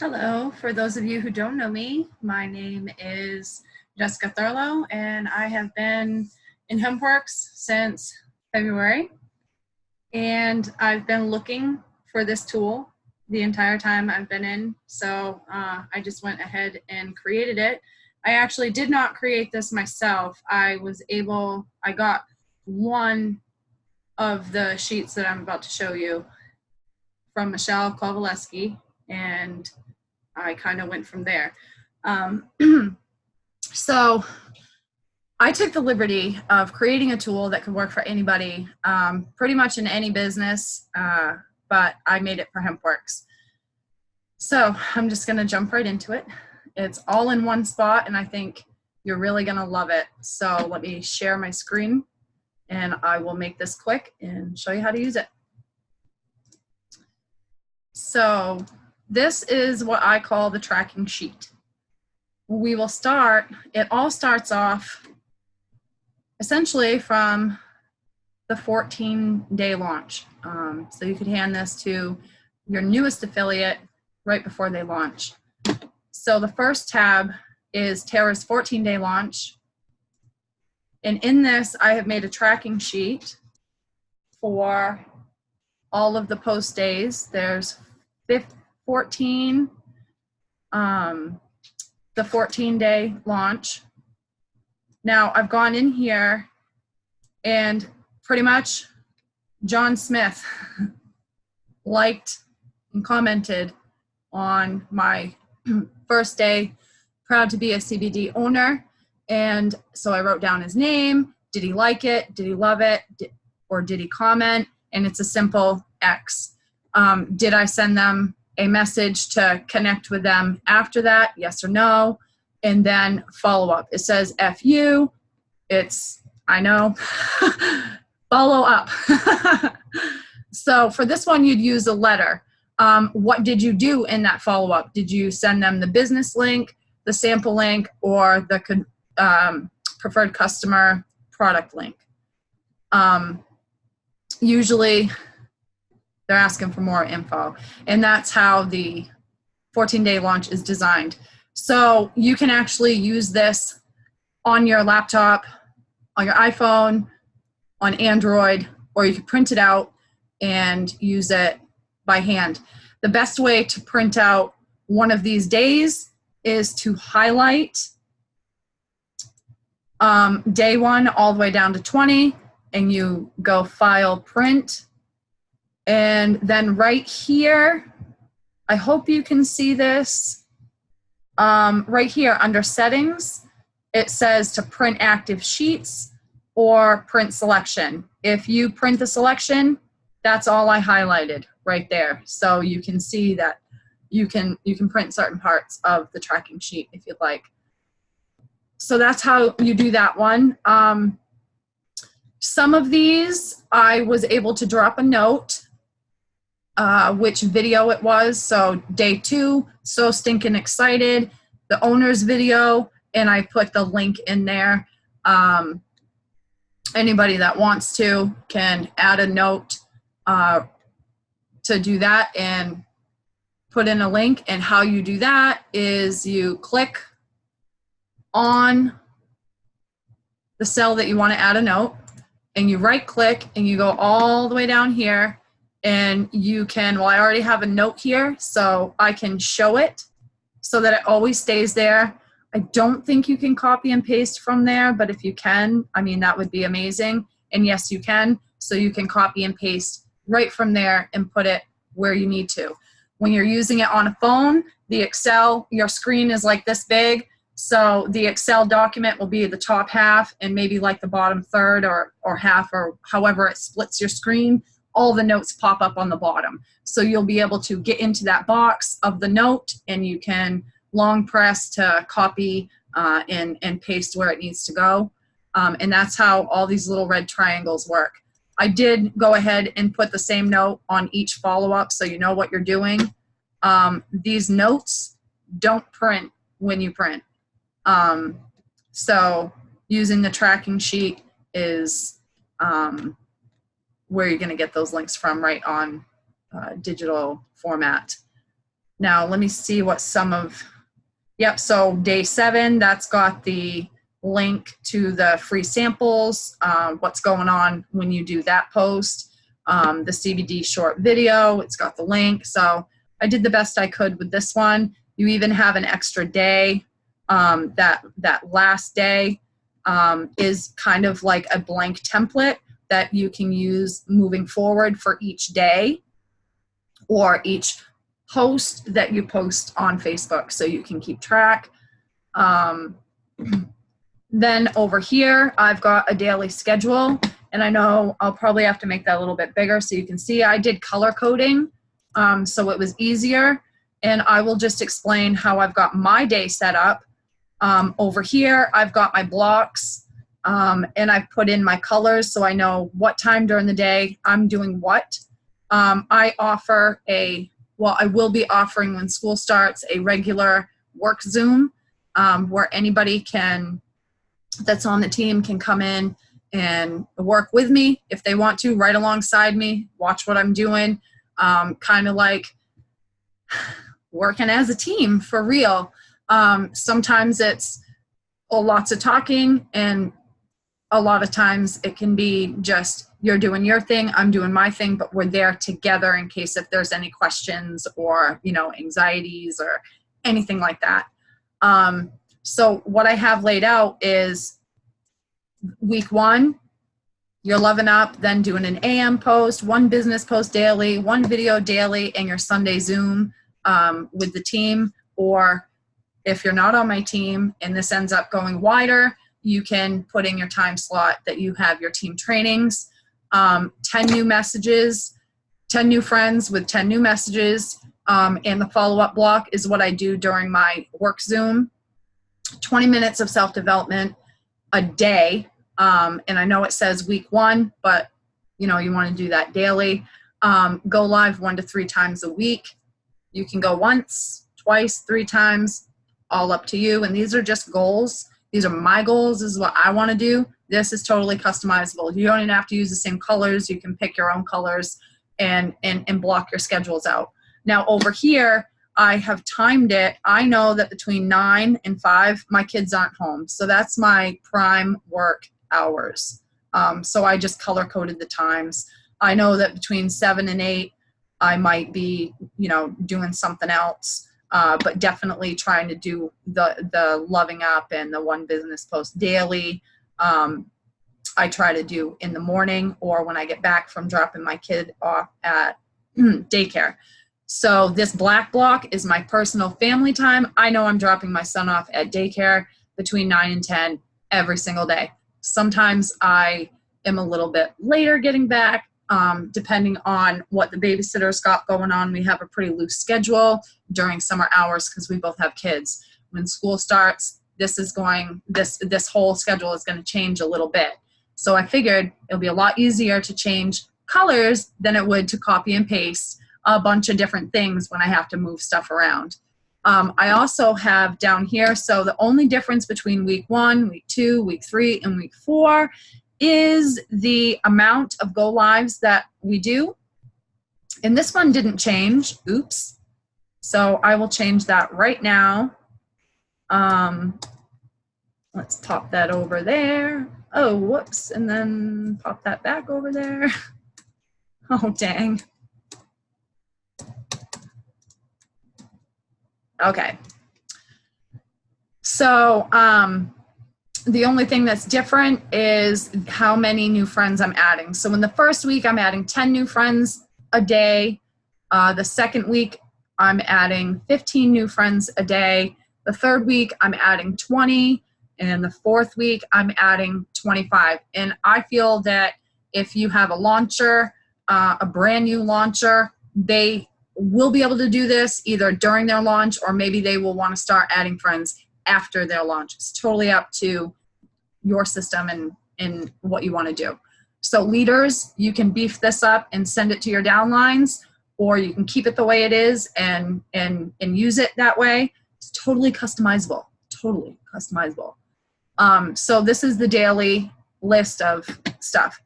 Hello, for those of you who don't know me, my name is Jessica Thurlow, and I have been in HempWorks since February. And I've been looking for this tool the entire time I've been in, so I just went ahead and created it. I actually did not create this myself. I got one of the sheets that I'm about to show you from Michelle Kowaleski, and I kind of went from there. So I took the liberty of creating a tool that could work for anybody, pretty much in any business, but I made it for HempWorks. So I'm just gonna jump right into it. It's all in one spot, and I think you're really gonna love it. So let me share my screen, and I will make this quick and show you how to use it. So this is what I call the tracking sheet. We will start, it all starts off essentially from the 14-day launch. So you could hand this to your newest affiliate right before they launch. So the first tab is Tara's 14-day launch. And in this, I have made a tracking sheet for all of the post days. There's 14, the 14-day launch. Now I've gone in here and pretty much John Smith liked and commented on my first day, proud to be a CBD owner. And so I wrote down his name. Did he like it? Did he love it? Or did he comment? And it's a simple X. Did I send them a message to connect with them after that? Yes or no? And then follow up. It says FU. It's, I know, follow up. So for this one, you'd use a letter. What did you do in that follow up? Did you send them the business link, the sample link, or the preferred customer product link? Usually they're asking for more info, and that's how the 14-day launch is designed. So you can actually use this on your laptop, on your iPhone, on Android, or you can print it out and use it by hand. The best way to print out one of these days is to highlight day 1 all the way down to 20, and you go File, Print. And then right here, I hope you can see this, right here under Settings, it says to print active sheets or print selection. If you print the selection, that's all I highlighted right there. So you can see that you can print certain parts of the tracking sheet if you'd like. So that's how you do that one. Some of these I was able to drop a note which video it was. So day 2, so stinking excited, the owner's video, and I put the link in there. Anybody that wants to can add a note to do that and put in a link. And how you do that is you click on the cell that you want to add a note, and you right click and you go all the way down here, and you can, well, I already have a note here, so I can show it so that it always stays there. I don't think you can copy and paste from there, but if you can, I mean, that would be amazing. And yes, you can. So you can copy and paste right from there and put it where you need to. When you're using it on a phone, the Excel, your screen is like this big. So the Excel document will be the top half and maybe like the bottom third or half, or however it splits your screen. All the notes pop up on the bottom. So you'll be able to get into that box of the note, and you can long press to copy and paste where it needs to go. And that's how all these little red triangles work. I did go ahead and put the same note on each follow-up so you know what you're doing. These notes don't print when you print. So using the tracking sheet is where you're going to get those links from, right on digital format. Now let me see what some of, yep, so day 7, that's got the link to the free samples, what's going on when you do that post, the CBD short video, it's got the link. So I did the best I could with this one. You even have an extra day. That last day is kind of like a blank template that you can use moving forward for each day or each post that you post on Facebook, so you can keep track. Then over here, I've got a daily schedule, and I know I'll probably have to make that a little bit bigger so you can see. I did color coding, so it was easier, and I will just explain how I've got my day set up. Over here, I've got my blocks, and I've put in my colors so I know what time during the day I'm doing what. I offer I will be offering when school starts a regular work Zoom where anybody that's on the team can come in and work with me if they want to, right alongside me, watch what I'm doing, kind of like working as a team for real. Sometimes it's lots of talking, and a lot of times it can be just you're doing your thing, I'm doing my thing, but we're there together in case if there's any questions or, anxieties or anything like that. So what I have laid out is week 1, you're loving up, then doing an AM post, 1 business post daily, 1 video daily, and your Sunday Zoom with the team. Or if you're not on my team and this ends up going wider, you can put in your time slot that you have your team trainings. 10 new messages, 10 new friends with 10 new messages. And the follow-up block is what I do during my work Zoom. 20 minutes of self-development a day. And I know it says week 1, but you want to do that daily. Go live 1 to 3 times a week. You can go once, twice, 3 times, all up to you. And these are just goals. These are my goals. This is what I want to do. This is totally customizable. You don't even have to use the same colors. You can pick your own colors and block your schedules out. Now over here, I have timed it. I know that between 9 and 5, my kids aren't home. So that's my prime work hours. So I just color coded the times. I know that between 7 and 8, I might be, doing something else. But definitely trying to do the loving up and the 1 business post daily. I try to do in the morning or when I get back from dropping my kid off at daycare. So this black block is my personal family time. I know I'm dropping my son off at daycare between 9 and 10 every single day. Sometimes I am a little bit later getting back, depending on what the babysitter's got going on. We have a pretty loose schedule during summer hours because we both have kids. When school starts, this whole schedule is going to change a little bit. So I figured it'll be a lot easier to change colors than it would to copy and paste a bunch of different things when I have to move stuff around. I also have down here, so the only difference between week 1, week 2, week 3, and week 4 is the amount of go lives that we do. And this one didn't change. Oops. So I will change that right now. Let's pop that over there. Oh, whoops. And then pop that back over there. Oh, dang. Okay. So the only thing that's different is how many new friends I'm adding. So in the first week, I'm adding 10 new friends a day. The second week, I'm adding 15 new friends a day. The third week, I'm adding 20. And the fourth week, I'm adding 25. And I feel that if you have a launcher, a brand new launcher, they will be able to do this either during their launch or maybe they will want to start adding friends after their launch. It's totally up to your system and what you want to do. So leaders, you can beef this up and send it to your downlines, or you can keep it the way it is and use it that way. It's totally customizable, totally customizable. So this is the daily list of stuff.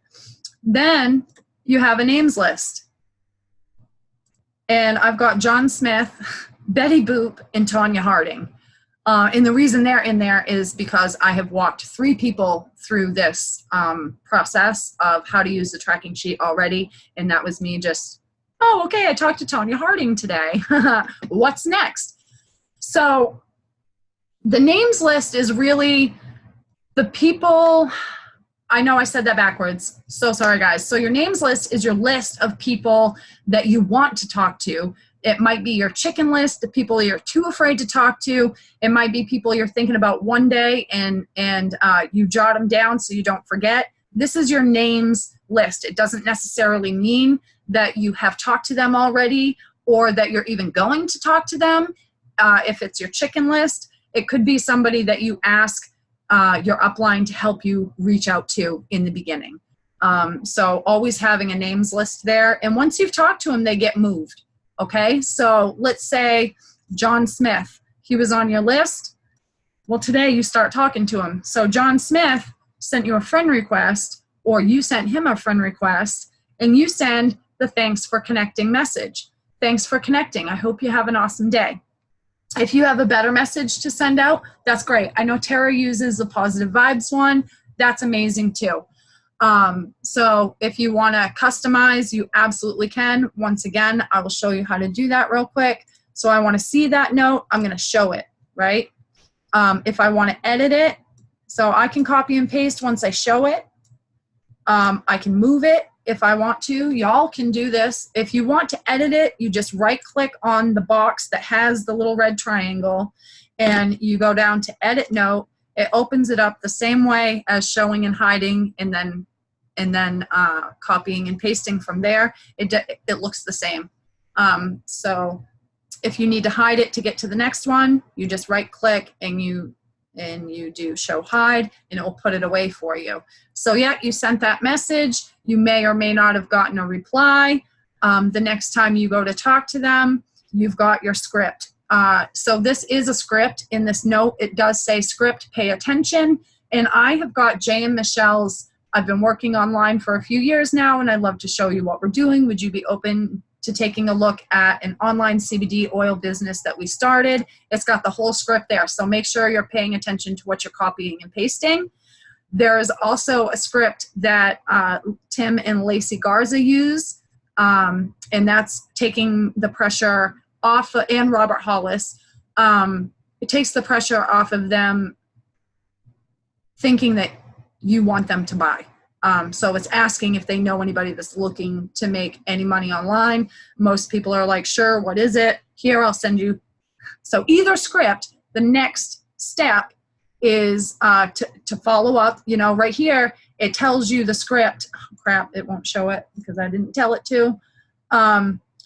Then you have a names list. And I've got John Smith Betty Boop and Tanya Harding. And the reason they're in there is because I have walked 3 people through this process of how to use the tracking sheet already. And that was me just, oh, okay, I talked to Tanya Harding today. What's next? So the names list is really the people, I know I said that backwards. So sorry, guys. So your names list is your list of people that you want to talk to. It might be your chicken list, the people you're too afraid to talk to. It might be people you're thinking about one day and you jot them down so you don't forget. This is your names list. It doesn't necessarily mean that you have talked to them already or that you're even going to talk to them. If it's your chicken list, it could be somebody that you ask your upline to help you reach out to in the beginning. So always having a names list there. And once you've talked to them, they get moved. Okay, so let's say John Smith, he was on your list. Well, today you start talking to him. So John Smith sent you a friend request, or you sent him a friend request, and you send the thanks for connecting message. Thanks for connecting. I hope you have an awesome day. If you have a better message to send out, that's great. I know Tara uses the positive vibes one. That's amazing too. So if you want to customize, you absolutely can. Once again, I will show you how to do that real quick. So I want to see that note. I'm going to show it, right? If I want to edit it, so I can copy and paste once I show it. I can move it if I want to. Y'all can do this. If you want to edit it, you just right click on the box that has the little red triangle and you go down to edit note. It opens it up the same way as showing and hiding, and then copying and pasting from there. It looks the same. So if you need to hide it to get to the next one, you just right click and you do show hide, and it will put it away for you. So yeah, you sent that message. You may or may not have gotten a reply. The next time you go to talk to them, you've got your script. So this is a script. In this note, it does say script, pay attention. And I have got Jay and Michelle's, I've been working online for a few years now, and I'd love to show you what we're doing. Would you be open to taking a look at an online CBD oil business that we started? It's got the whole script there. So make sure you're paying attention to what you're copying and pasting. There's also a script that Tim and Lacey Garza use, and that's taking the pressure off, and Robert Hollis. It takes the pressure off of them thinking that you want them to buy. So it's asking if they know anybody that's looking to make any money online. Most people are like, sure, what is it? Here, I'll send you. So either script, the next step is to follow up. You know, right here, it tells you the script. Oh, crap, it won't show it because I didn't tell it to.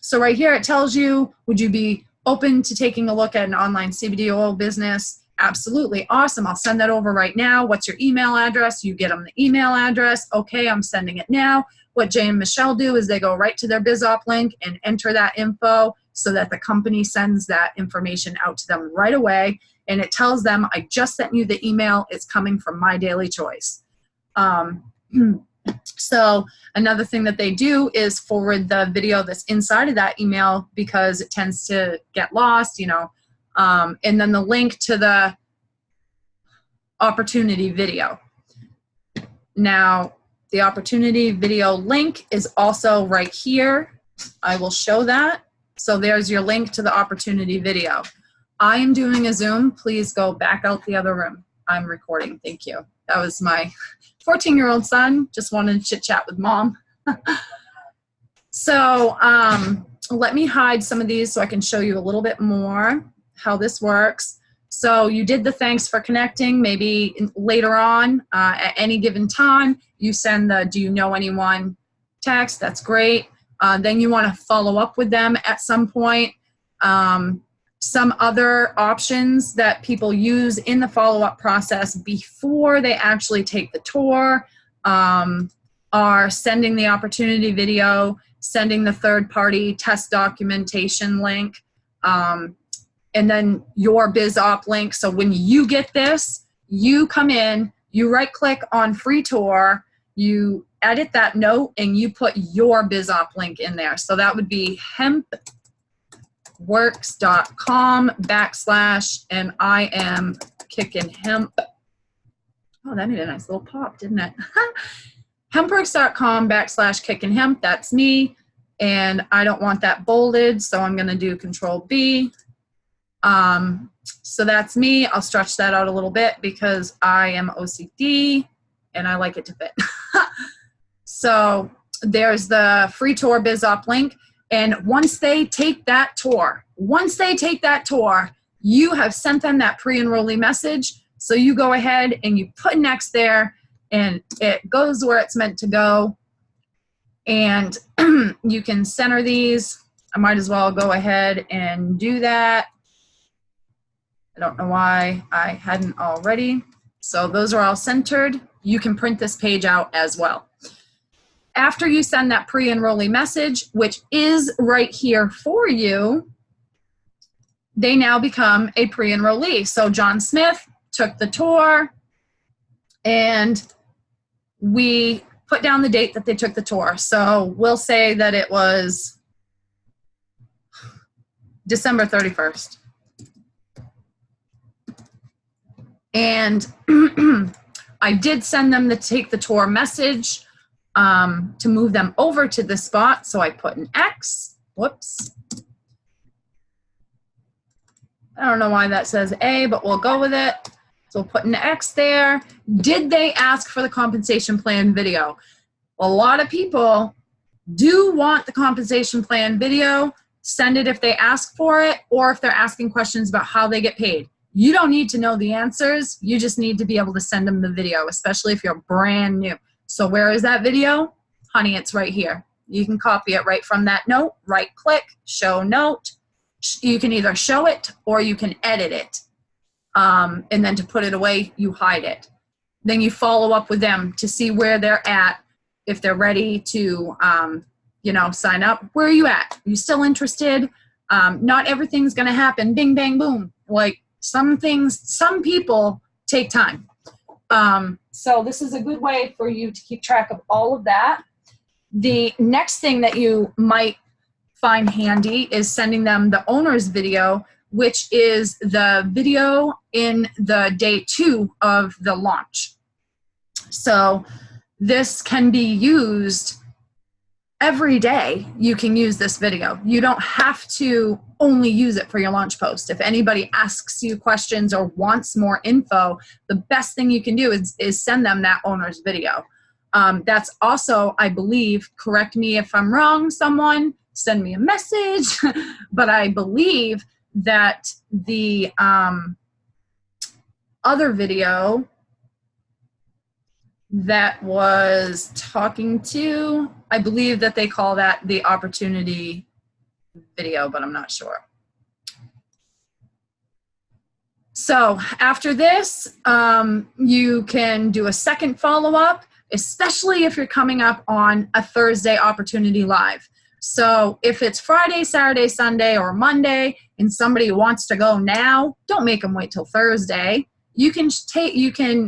So right here, it tells you, would you be open to taking a look at an online CBD oil business? Absolutely. Awesome. I'll send that over right now. What's your email address? You get them the email address. Okay, I'm sending it now. What Jay and Michelle do is they go right to their BizOp link and enter that info so that the company sends that information out to them right away. And it tells them, I just sent you the email. It's coming from My Daily Choice. So another thing that they do is forward the video that's inside of that email because it tends to get lost, you know, and then the link to the opportunity video. Now, the opportunity video link is also right here. I will show that. So there's your link to the opportunity video. I am doing a Zoom. Please go back out the other room. I'm recording. Thank you. That was my 14-year-old son. Just wanted to chit chat with mom. So let me hide some of these so I can show you a little bit more how this works. So you did the thanks for connecting. Maybe later on at any given time, you send the do you know anyone text. That's great. Then you want to follow up with them at some point. Some other options that people use in the follow-up process before they actually take the tour are sending the opportunity video, sending the third-party test documentation link, and then your BizOp link. So when you get this, you come in, you right-click on Free Tour, you edit that note, and you put your BizOp link in there. So that would be hempworks.com/ and I am kicking hemp. Oh, that made a nice little pop, didn't it? hempworks.com / kicking hemp. That's me. And I don't want that bolded, so I'm going to do Control B. So that's me. I'll stretch that out a little bit because I am OCD and I like it to fit. So there's the free tour BizOp link. And once they take that tour, you have sent them that pre-enrollee message. So you go ahead and you put next there and it goes where it's meant to go. And you can center these. I might as well go ahead and do that. I don't know why I hadn't already. So those are all centered. You can print this page out as well. After you send that pre-enrollee message, which is right here for you, they now become a pre-enrollee. So John Smith took the tour and we put down the date that they took the tour. So we'll say that it was December 31st. And I did send them the take the tour message to move them over to this spot. So I put an X. Whoops. I don't know why that says A, but we'll go with it. So we'll put an X there. Did they ask for the compensation plan video? A lot of people do want the compensation plan video. Send it if they ask for it or if they're asking questions about how they get paid. You don't need to know the answers. You just need to be able to send them the video, especially if you're brand new. So where is that video? Honey, it's right here. You can copy it right from that note, right click, show note. You can either show it or you can edit it. And then to put it away, you hide it. Then you follow up with them to see where they're at. If they're ready to, sign up, where are you at? Are you still interested? Not everything's going to happen. Bing, bang, boom. Like some people take time. So this is a good way for you to keep track of all of that. The next thing that you might find handy is sending them the owner's video, which is the video in the day 2 of the launch. So this can be used every day. You can use this video. You don't have to only use it for your launch post. If anybody asks you questions or wants more info, the best thing you can do is send them that owner's video. That's also, I believe, correct me if I'm wrong, someone, send me a message, but I believe that the other video that was talking to, I believe that they call that the opportunity video, but I'm not sure. So after this, you can do a second follow-up, especially if you're coming up on a Thursday opportunity live. So if it's Friday, Saturday, Sunday, or Monday, and somebody wants to go now, don't make them wait till Thursday. You can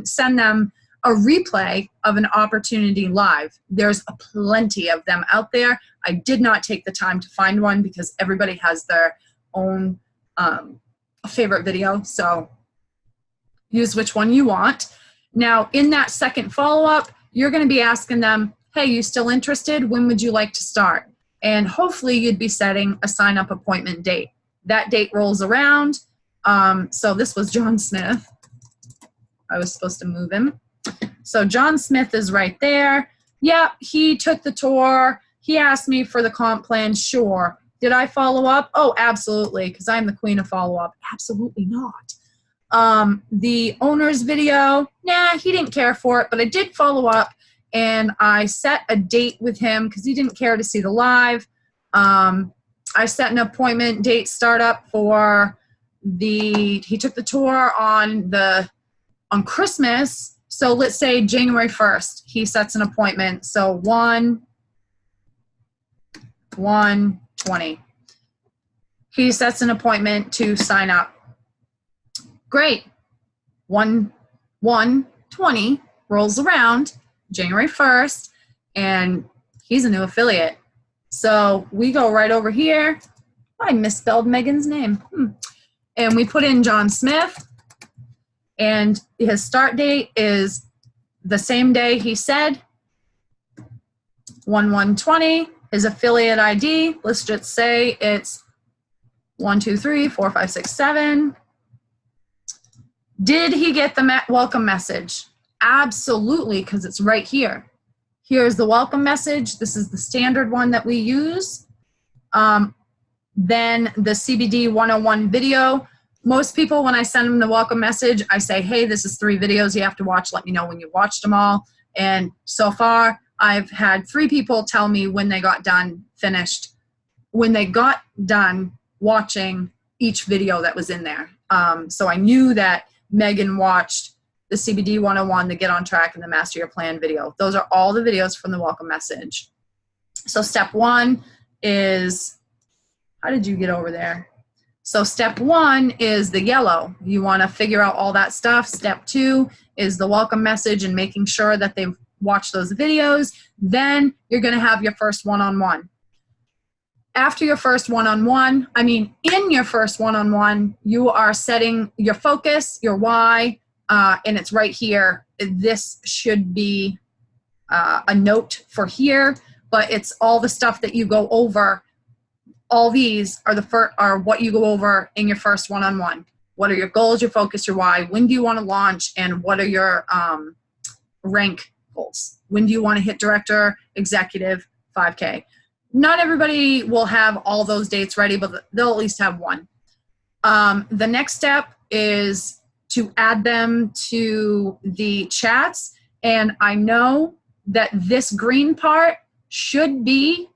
send them a replay of an opportunity live. There's plenty of them out there. I did not take the time to find one because everybody has their own favorite video. So use which one you want. Now, in that second follow-up, you're going to be asking them, hey, you still interested? When would you like to start? And hopefully you'd be setting a sign-up appointment date. That date rolls around. So this was John Smith. I was supposed to move him. So John Smith is right there. Yeah, he took the tour. He asked me for the comp plan. Sure. Did I follow up? Oh, absolutely, because I'm the queen of follow-up. Absolutely not. The owner's video, nah, he didn't care for it, but I did follow up, and I set a date with him because he didn't care to see the live. I set an appointment date startup for he took the tour on Christmas. So let's say January 1st, he sets an appointment. So 1/1/20. He sets an appointment to sign up. Great. 1/1/20 rolls around, January 1st, and he's a new affiliate. So we go right over here. I misspelled Megan's name. And we put in John Smith, and his start date is the same day he said, 1/1/20. His affiliate ID, let's just say it's 1, 2, 3, 4, 5, 6, 7. Did he get the welcome message? Absolutely, because it's right here. Here's the welcome message. This is the standard one that we use. Then the CBD 101 video. Most people, when I send them the welcome message, I say, hey, this is 3 videos you have to watch. Let me know when you watched them all. And so far, I've had 3 people tell me when they got done, finished, when they got done watching each video that was in there. So I knew that Megan watched the CBD 101, the Get on Track, and the Master Your Plan video. Those are all the videos from the welcome message. So step 1 is, how did you get over there? So step 1 is the yellow. You want to figure out all that stuff. Step 2 is the welcome message and making sure that they've watched those videos. Then you're going to have your first one-on-one. After your first one-on-one, in your first one-on-one, you are setting your focus, your why, and it's right here. This should be a note for here, but it's all the stuff that you go over. All these are what you go over in your first one-on-one. What are your goals, your focus, your why? When do you want to launch? And what are your rank goals? When do you want to hit director, executive, 5K? Not everybody will have all those dates ready, but they'll at least have one. The next step is to add them to the chats. And I know that this green part should be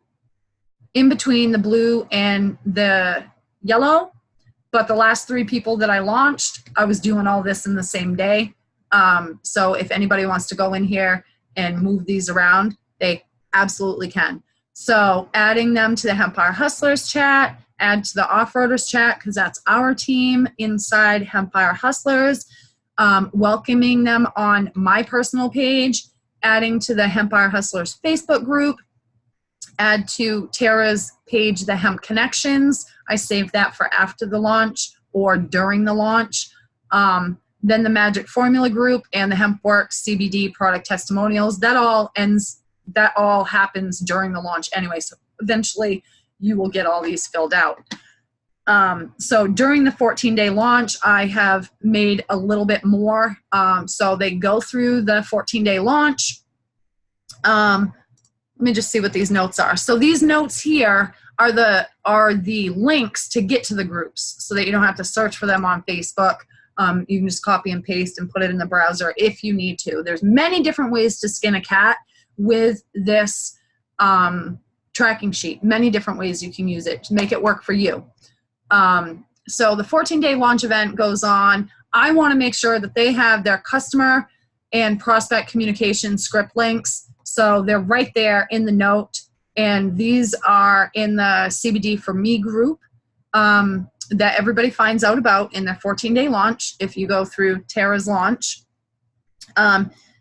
in between the blue and the yellow, but the last 3 people that I launched, I was doing all this in the same day. So if anybody wants to go in here and move these around, they absolutely can. So adding them to the Hempire Hustlers chat, add to the Off-Roaders chat, because that's our team inside Hempire Hustlers, welcoming them on my personal page, adding to the Hempire Hustlers Facebook group, add to Tara's page, the Hemp Connections. I saved that for after the launch or during the launch. Then the Magic Formula group and the HempWorks CBD product testimonials. That all happens during the launch anyway. So eventually you will get all these filled out. So during the 14-day launch, I have made a little bit more. So they go through the 14-day launch. Let me just see what these notes are. So these notes here are the links to get to the groups so that you don't have to search for them on Facebook. You can just copy and paste and put it in the browser if you need to. There's many different ways to skin a cat with this tracking sheet. Many different ways you can use it to make it work for you. So the 14-day launch event goes on. I want to make sure that they have their customer and prospect communication script links. So they're right there in the note. And these are in the CBD for Me group that everybody finds out about in their 14-day launch if you go through Tara's launch.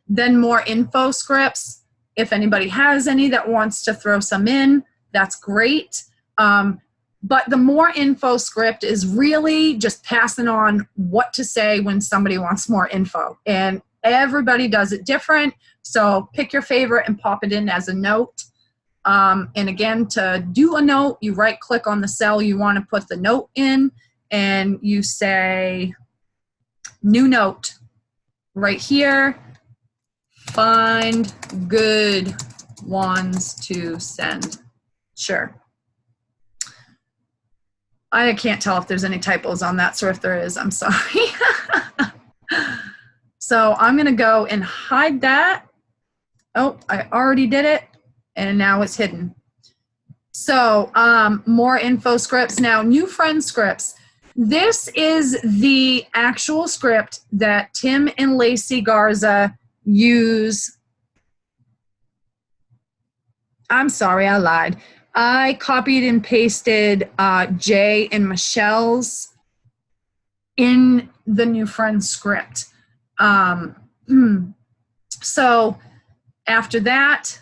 Then more info scripts. If anybody has any that wants to throw some in, that's great. But the more info script is really just passing on what to say when somebody wants more info. And everybody does it different. So pick your favorite and pop it in as a note. And again, to do a note, you right click on the cell you want to put the note in and you say new note right here. Find good ones to send. Sure. I can't tell if there's any typos on that, so if there is, I'm sorry. So I'm going to go and hide that. Oh, I already did it, and now it's hidden. So more info scripts. Now, new friend scripts. This is the actual script that Tim and Lacey Garza use. I'm sorry, I lied. I copied and pasted Jay and Michelle's in the new friend script. So after that,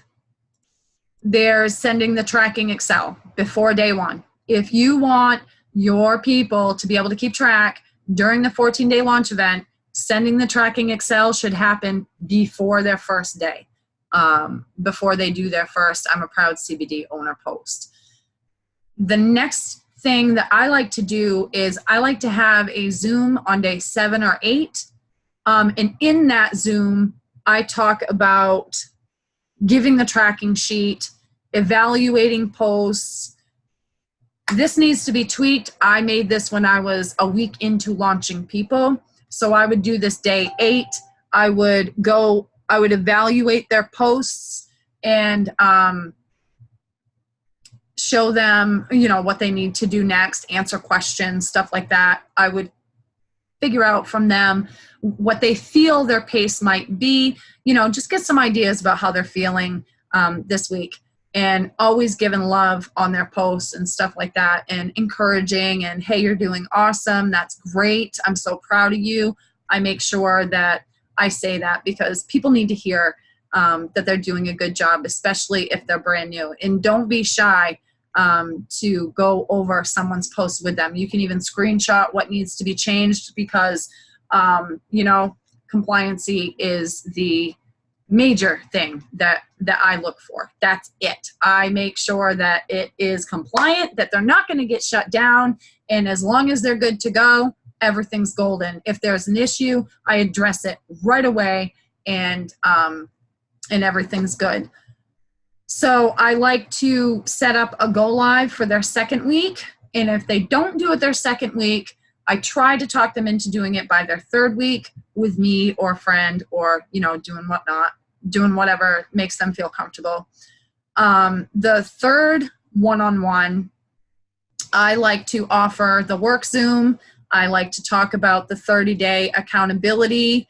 there's sending the tracking Excel before day 1. If you want your people to be able to keep track during the 14-day launch event, sending the tracking Excel should happen before their first day, before they do their first I'm a proud CBD owner post. The next thing that I like to do is I like to have a Zoom on day 7 or 8. And in that Zoom, I talk about giving the tracking sheet, evaluating posts. This needs to be tweaked. I made this when I was a week into launching people. So I would do this day 8. I would evaluate their posts and show them, what they need to do next, answer questions, stuff like that. I would figure out from them what they feel their pace might be, just get some ideas about how they're feeling this week, and always giving love on their posts and stuff like that, and encouraging, and hey, you're doing awesome. That's great. I'm so proud of you. I make sure that I say that because people need to hear that they're doing a good job, especially if they're brand new. And don't be shy to go over someone's post with them. You can even screenshot what needs to be changed because, compliancy is the major thing that I look for. That's it. I make sure that it is compliant, that they're not going to get shut down. And as long as they're good to go, everything's golden. If there's an issue, I address it right away, and everything's good. So I like to set up a go live for their second week. And if they don't do it their second week, I try to talk them into doing it by their third week with me or a friend, or, doing whatever makes them feel comfortable. The third one-on-one, I like to offer the work Zoom. I like to talk about the 30-day accountability,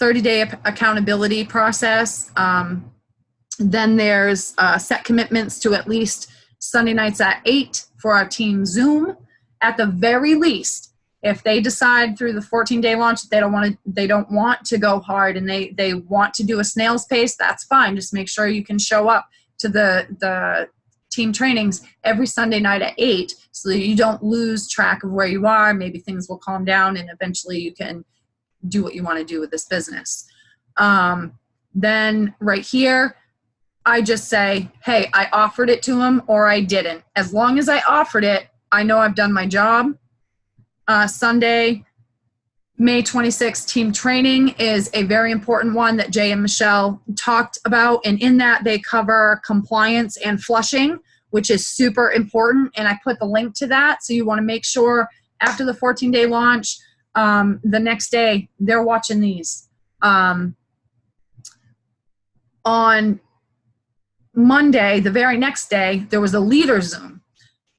30-day accountability process. Then there's set commitments to at least Sunday nights at 8 for our team Zoom. At the very least, if they decide through the 14-day launch that they don't want to go hard and they want to do a snail's pace, that's fine. Just make sure you can show up to the team trainings every Sunday night at 8 so that you don't lose track of where you are. Maybe things will calm down and eventually you can do what you want to do with this business. Then right here, I just say, hey, I offered it to them or I didn't. As long as I offered it, I know I've done my job. Sunday, May 26th, team training is a very important one that Jay and Michelle talked about. And in that, they cover compliance and flushing, which is super important. And I put the link to that. So you want to make sure after the 14-day launch, the next day, they're watching these. On Monday, the very next day, there was a leader Zoom.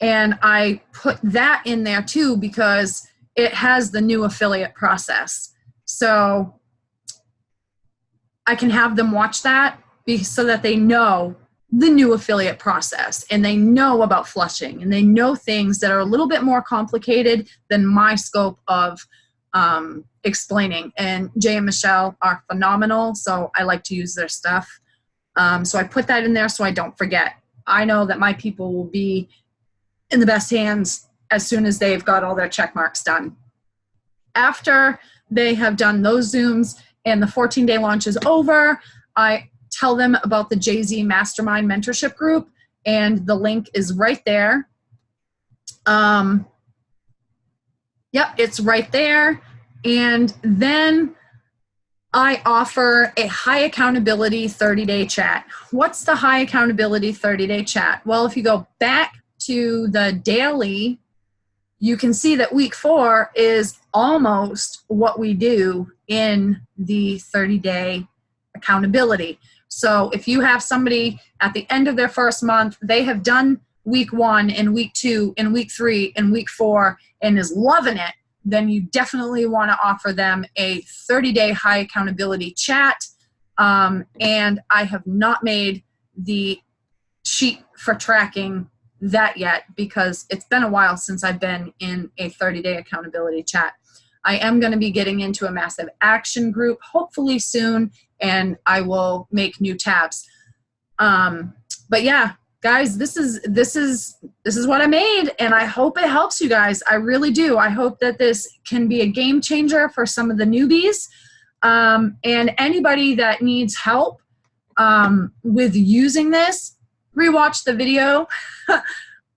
And I put that in there too because it has the new affiliate process. So I can have them watch that so that they know the new affiliate process and they know about flushing and they know things that are a little bit more complicated than my scope of explaining. And Jay and Michelle are phenomenal, so I like to use their stuff. So I put that in there so I don't forget. I know that my people will be in the best hands as soon as they've got all their check marks done. After they have done those Zooms and the 14-day launch is over, I tell them about the Jay-Z Mastermind Mentorship Group, and the link is right there. Yep, it's right there. And then I offer a high accountability 30-day chat. What's the high accountability 30-day chat? Well, if you go back to the daily, you can see that week 4 is almost what we do in the 30-day accountability. So if you have somebody at the end of their first month, they have done week 1 and week 2 and week 3 and week 4 and is loving it, then you definitely want to offer them a 30-day high accountability chat. And I have not made the sheet for tracking that yet because it's been a while since I've been in a 30-day accountability chat. I am going to be getting into a massive action group hopefully soon, and I will make new tabs. But yeah, guys, this is what I made, and I hope it helps you guys. I really do. I hope that this can be a game changer for some of the newbies, and anybody that needs help with using this. Rewatch the video,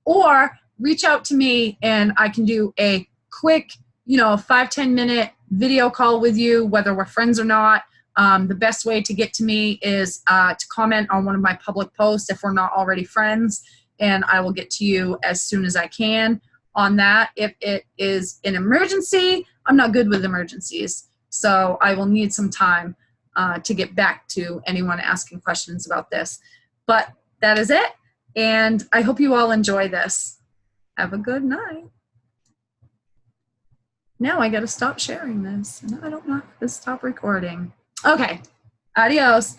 or reach out to me, and I can do a quick, 5-10 minute video call with you, whether we're friends or not. The best way to get to me is to comment on one of my public posts if we're not already friends, and I will get to you as soon as I can on that. If it is an emergency, I'm not good with emergencies, so I will need some time to get back to anyone asking questions about this. But that is it, and I hope you all enjoy this. Have a good night. Now I gotta stop sharing this, and I don't know how to stop recording. Okay, adios.